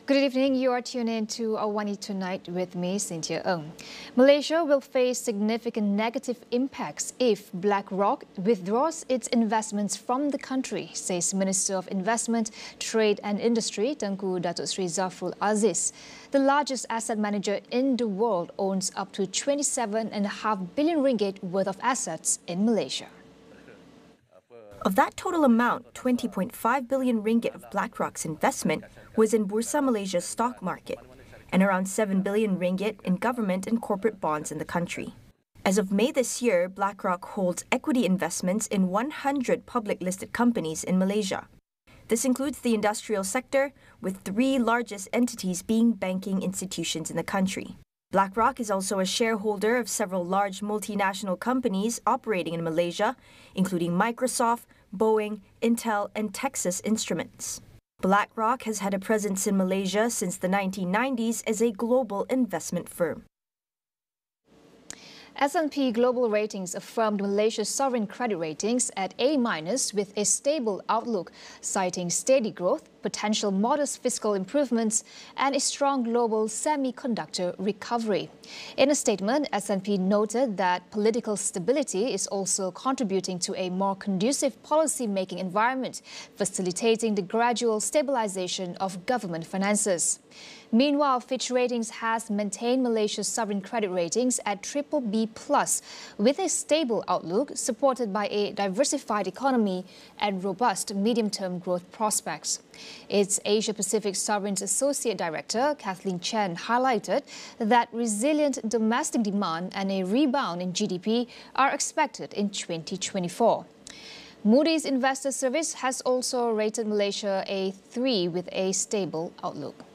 Good evening. You are tuned in to AWANI Tonight with me, Cynthia Ng. Malaysia will face significant negative impacts if BlackRock withdraws its investments from the country, says Minister of Investment, Trade and Industry, Tengku Datuk Sri Zafrul Aziz. The largest asset manager in the world owns up to 27.5 billion ringgit worth of assets in Malaysia. Of that total amount, 20.5 billion ringgit of BlackRock's investment was in Bursa Malaysia's stock market, and around 7 billion ringgit in government and corporate bonds in the country. As of May this year, BlackRock holds equity investments in 100 public listed companies in Malaysia. This includes the industrial sector, with 3 largest entities being banking institutions in the country. BlackRock is also a shareholder of several large multinational companies operating in Malaysia, including Microsoft, Boeing, Intel, and Texas Instruments. BlackRock has had a presence in Malaysia since the 1990s as a global investment firm. S&P Global Ratings affirmed Malaysia's sovereign credit ratings at A- with a stable outlook, citing steady growth, potential modest fiscal improvements, and a strong global semiconductor recovery. In a statement, S&P noted that political stability is also contributing to a more conducive policy-making environment, facilitating the gradual stabilization of government finances. Meanwhile, Fitch Ratings has maintained Malaysia's sovereign credit ratings at BBB+, with a stable outlook supported by a diversified economy and robust medium-term growth prospects. Its Asia-Pacific Sovereigns Associate Director, Kathleen Chen, highlighted that resilient domestic demand and a rebound in GDP are expected in 2024. Moody's Investor Service has also rated Malaysia A3 with a stable outlook.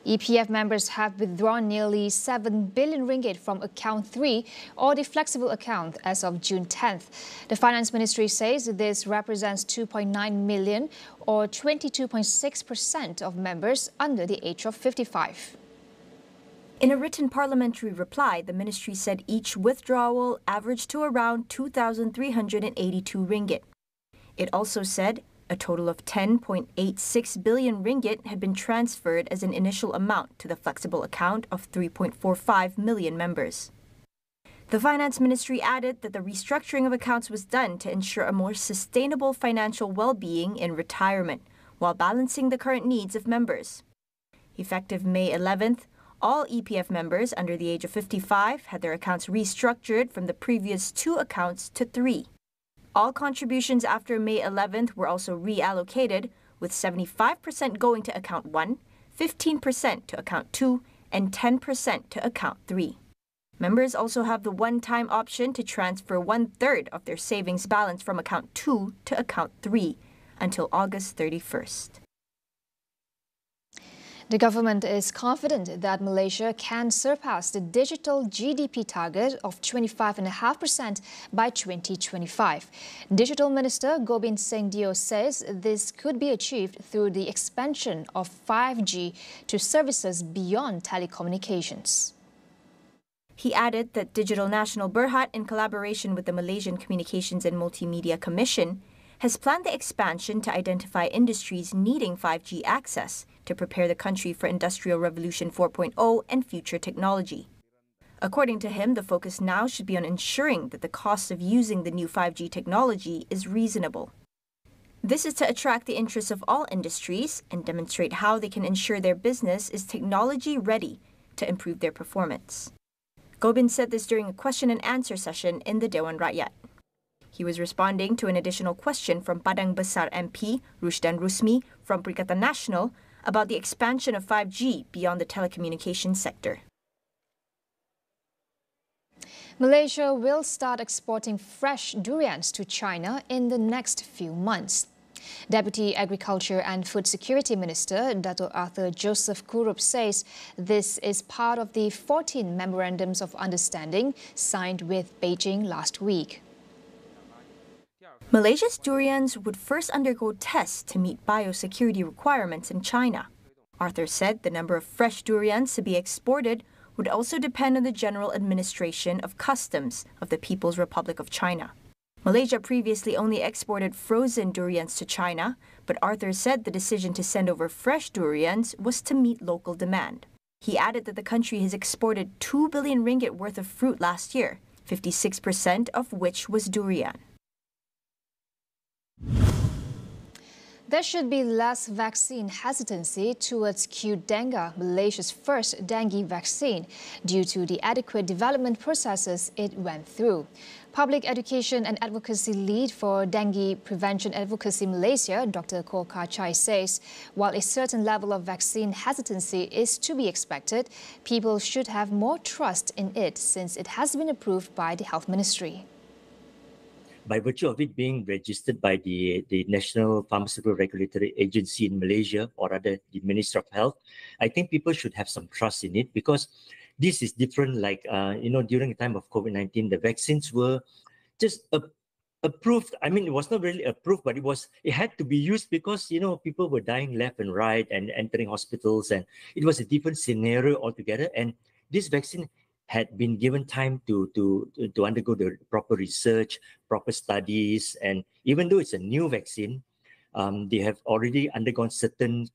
EPF members have withdrawn nearly 7 billion ringgit from account 3 or the flexible account as of June 10th. The Finance Ministry says this represents 2.9 million or 22.6% of members under the age of 55. In a written parliamentary reply, the ministry said each withdrawal averaged to around 2,382 ringgit. It also said a total of 10.86 billion ringgit had been transferred as an initial amount to the flexible account of 3.45 million members. The Finance Ministry added that the restructuring of accounts was done to ensure a more sustainable financial well-being in retirement, while balancing the current needs of members. Effective May 11th, all EPF members under the age of 55 had their accounts restructured from the previous 2 accounts to 3. All contributions after May 11th were also reallocated, with 75% going to account 1, 15% to account 2, and 10% to account 3. Members also have the one-time option to transfer 1/3 of their savings balance from account 2 to account 3 until August 31st. The government is confident that Malaysia can surpass the digital GDP target of 25.5% by 2025. Digital Minister Gobind Singh Dio says this could be achieved through the expansion of 5G to services beyond telecommunications. He added that Digital Nasional Berhad, in collaboration with the Malaysian Communications and Multimedia Commission, has planned the expansion to identify industries needing 5G access to prepare the country for Industrial Revolution 4.0 and future technology. According to him, the focus now should be on ensuring that the cost of using the new 5G technology is reasonable. This is to attract the interest of all industries and demonstrate how they can ensure their business is technology ready to improve their performance. Gobind said this during a question and answer session in the Dewan Rakyat. He was responding to an additional question from Padang Besar MP Rusdan Rusmi from Perikatan Nasional about the expansion of 5G beyond the telecommunications sector. Malaysia will start exporting fresh durians to China in the next few months. Deputy Agriculture and Food Security Minister Dato' Arthur Joseph Kurup says this is part of the 14 memorandums of understanding signed with Beijing last week. Malaysia's durians would first undergo tests to meet biosecurity requirements in China. Arthur said the number of fresh durians to be exported would also depend on the general administration of customs of the People's Republic of China. Malaysia previously only exported frozen durians to China, but Arthur said the decision to send over fresh durians was to meet local demand. He added that the country has exported 2 billion ringgit worth of fruit last year, 56% of which was durian. There should be less vaccine hesitancy towards Qdenga, Malaysia's first dengue vaccine, due to the adequate development processes it went through. Public Education and Advocacy Lead for Dengue Prevention Advocacy Malaysia, Dr. Koh Ka Chai says, while a certain level of vaccine hesitancy is to be expected, people should have more trust in it since it has been approved by the Health Ministry. By virtue of it being registered by the National Pharmaceutical Regulatory Agency in Malaysia, or rather the Ministry of Health, I think people should have some trust in it, because this is different. Like, during the time of COVID-19, the vaccines were just approved. I mean, it was not really approved, but it had to be used because, people were dying left and right and entering hospitals, and it was a different scenario altogether. And this vaccine had been given time to undergo the proper research, proper studies, and even though it's a new vaccine, they have already undergone certain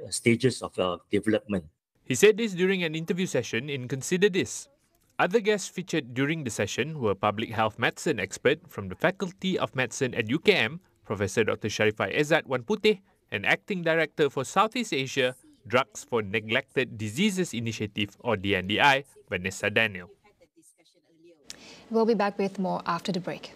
stages of development. He said this during an interview session in Consider This. Other guests featured during the session were public health medicine expert from the Faculty of Medicine at UKM, Professor Dr. Sharifah Ezzat Wan Putih, and Acting Director for Southeast Asia Drugs for Neglected Diseases Initiative, or DNDI, Vanessa Daniel. We'll be back with more after the break.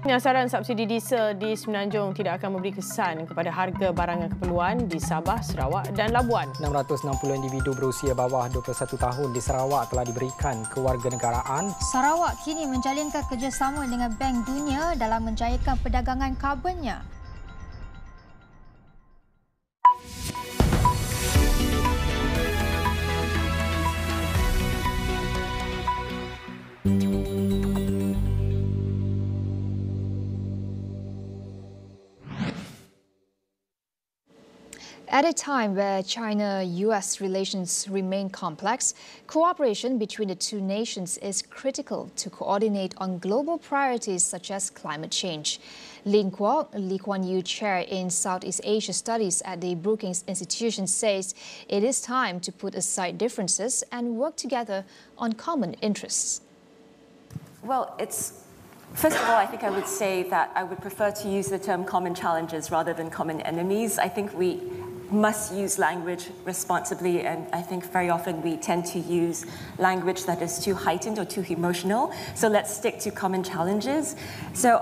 Penyasaran subsidi diesel di Semenanjung tidak akan memberi kesan kepada harga barangan keperluan di Sabah, Sarawak dan Labuan. 660 individu berusia bawah 21 tahun di Sarawak telah diberikan kewarganegaraan. Sarawak kini menjalinkan kerjasama dengan Bank Dunia dalam menjayakan perdagangan karbonnya. At a time where China-US relations remain complex, cooperation between the two nations is critical to coordinate on global priorities such as climate change. Lin Kuo, Lee Kuan Yew Chair in Southeast Asia Studies at the Brookings Institution, says it is time to put aside differences and work together on common interests. Well, first of all, I think I would say that I would prefer to use the term common challenges rather than common enemies. I think we must use language responsibly, and I think very often we tend to use language that is too heightened or too emotional. So let's stick to common challenges. So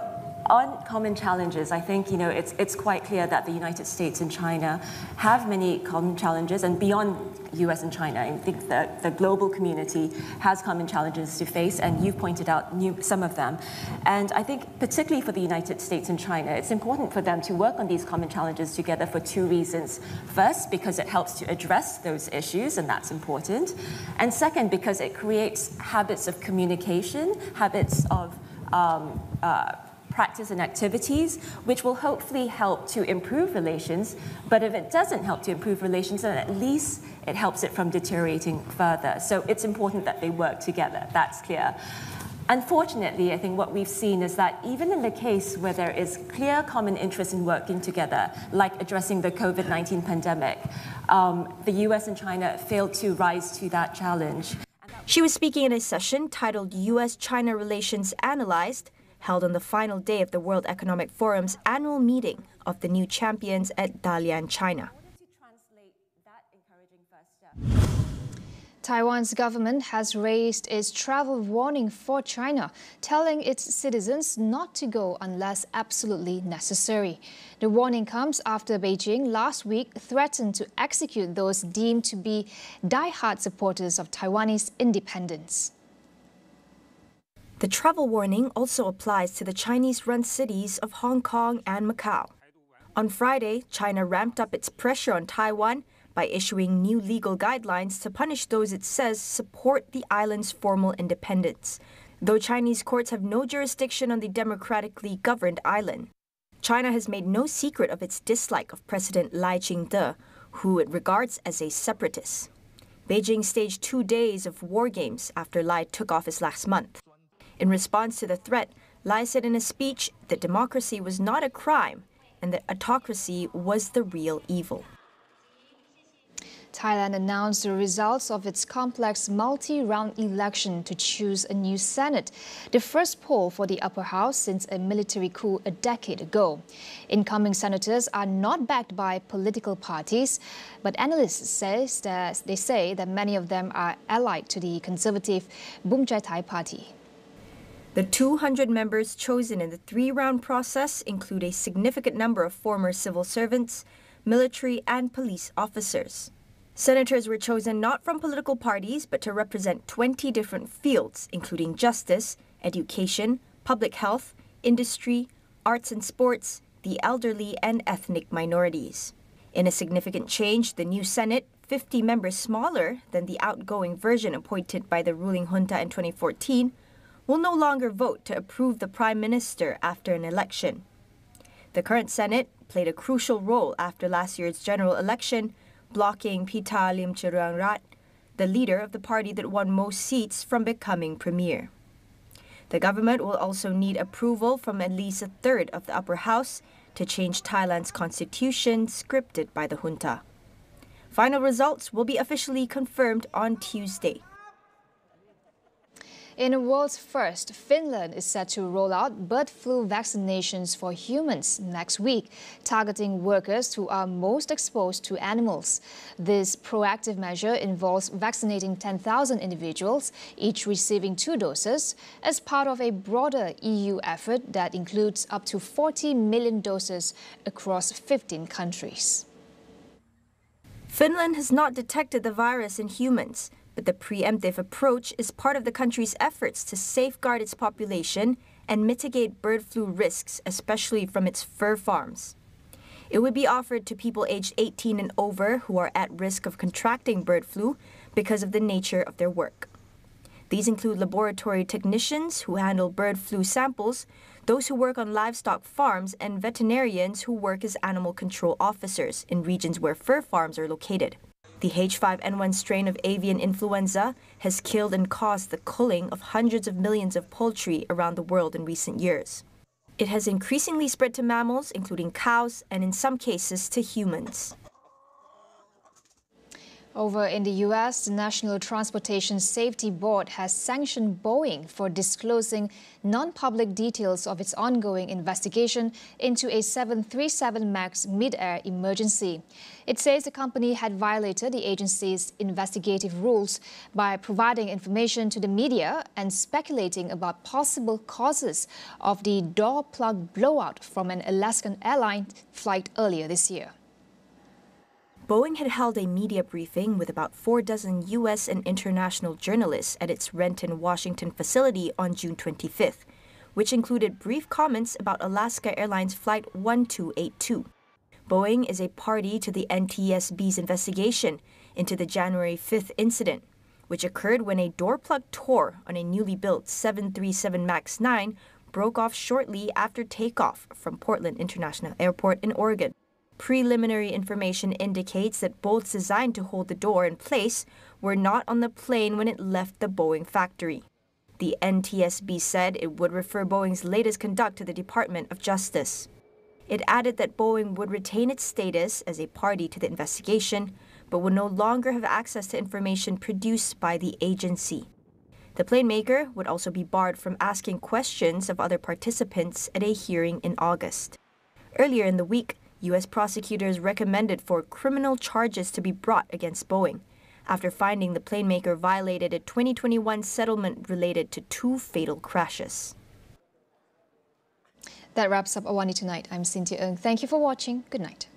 on common challenges, I think it's quite clear that the United States and China have many common challenges, and beyond US and China, I think the global community has common challenges to face, and you've pointed out some of them. And I think particularly for the United States and China, it's important for them to work on these common challenges together for two reasons. First, because it helps to address those issues, and that's important. And second, because it creates habits of communication, habits of practice and activities, which will hopefully help to improve relations. But if it doesn't help to improve relations, then at least it helps it from deteriorating further. So it's important that they work together, that's clear. Unfortunately, I think what we've seen is that even in the case where there is clear common interest in working together, like addressing the COVID-19 pandemic, the US and China failed to rise to that challenge. She was speaking in a session titled US-China Relations Analyzed, held on the final day of the World Economic Forum's annual meeting of the new champions at Dalian, China. Taiwan's government has raised its travel warning for China, telling its citizens not to go unless absolutely necessary. The warning comes after Beijing last week threatened to execute those deemed to be die-hard supporters of Taiwanese independence. The travel warning also applies to the Chinese-run cities of Hong Kong and Macau. On Friday, China ramped up its pressure on Taiwan by issuing new legal guidelines to punish those it says support the island's formal independence, though Chinese courts have no jurisdiction on the democratically governed island. China has made no secret of its dislike of President Lai Ching-te, who it regards as a separatist. Beijing staged 2 days of war games after Lai took office last month. In response to the threat, Lai said in a speech that democracy was not a crime and that autocracy was the real evil. Thailand announced the results of its complex multi-round election to choose a new Senate, the first poll for the upper house since a military coup a decade ago. Incoming senators are not backed by political parties, but analysts say that many of them are allied to the conservative Bum Chai Thai party. The 200 members chosen in the 3-round process include a significant number of former civil servants, military and police officers. Senators were chosen not from political parties, but to represent 20 different fields, including justice, education, public health, industry, arts and sports, the elderly, and ethnic minorities. In a significant change, the new Senate, 50 members smaller than the outgoing version appointed by the ruling junta in 2014, will no longer vote to approve the Prime Minister after an election. The current Senate played a crucial role after last year's general election, blocking Pita Limcharoenrat, the leader of the party that won most seats, from becoming premier. The government will also need approval from at least a third of the upper house to change Thailand's constitution, scripted by the junta. Final results will be officially confirmed on Tuesday. In a world's first, Finland is set to roll out bird flu vaccinations for humans next week, targeting workers who are most exposed to animals. This proactive measure involves vaccinating 10,000 individuals, each receiving 2 doses, as part of a broader EU effort that includes up to 40 million doses across 15 countries. Finland has not detected the virus in humans, but the preemptive approach is part of the country's efforts to safeguard its population and mitigate bird flu risks, especially from its fur farms. It would be offered to people aged 18 and over who are at risk of contracting bird flu because of the nature of their work. These include laboratory technicians who handle bird flu samples, those who work on livestock farms, and veterinarians who work as animal control officers in regions where fur farms are located. The H5N1 strain of avian influenza has killed and caused the culling of hundreds of millions of poultry around the world in recent years. It has increasingly spread to mammals, including cows, and in some cases to humans. Over in the U.S., the National Transportation Safety Board has sanctioned Boeing for disclosing non-public details of its ongoing investigation into a 737 MAX mid-air emergency. It says the company had violated the agency's investigative rules by providing information to the media and speculating about possible causes of the door plug blowout from an Alaskan airline flight earlier this year. Boeing had held a media briefing with about 4 dozen U.S. and international journalists at its Renton, Washington facility on June 25th, which included brief comments about Alaska Airlines Flight 1282. Boeing is a party to the NTSB's investigation into the January 5th incident, which occurred when a door plug tore on a newly built 737 MAX 9 broke off shortly after takeoff from Portland International Airport in Oregon. Preliminary information indicates that bolts designed to hold the door in place were not on the plane when it left the Boeing factory. The NTSB said it would refer Boeing's latest conduct to the Department of Justice. It added that Boeing would retain its status as a party to the investigation, but would no longer have access to information produced by the agency. The plane maker would also be barred from asking questions of other participants at a hearing in August. Earlier in the week, U.S. prosecutors recommended for criminal charges to be brought against Boeing after finding the plane maker violated a 2021 settlement related to 2 fatal crashes. That wraps up AWANI Tonight. I'm Cynthia Ng. Thank you for watching. Good night.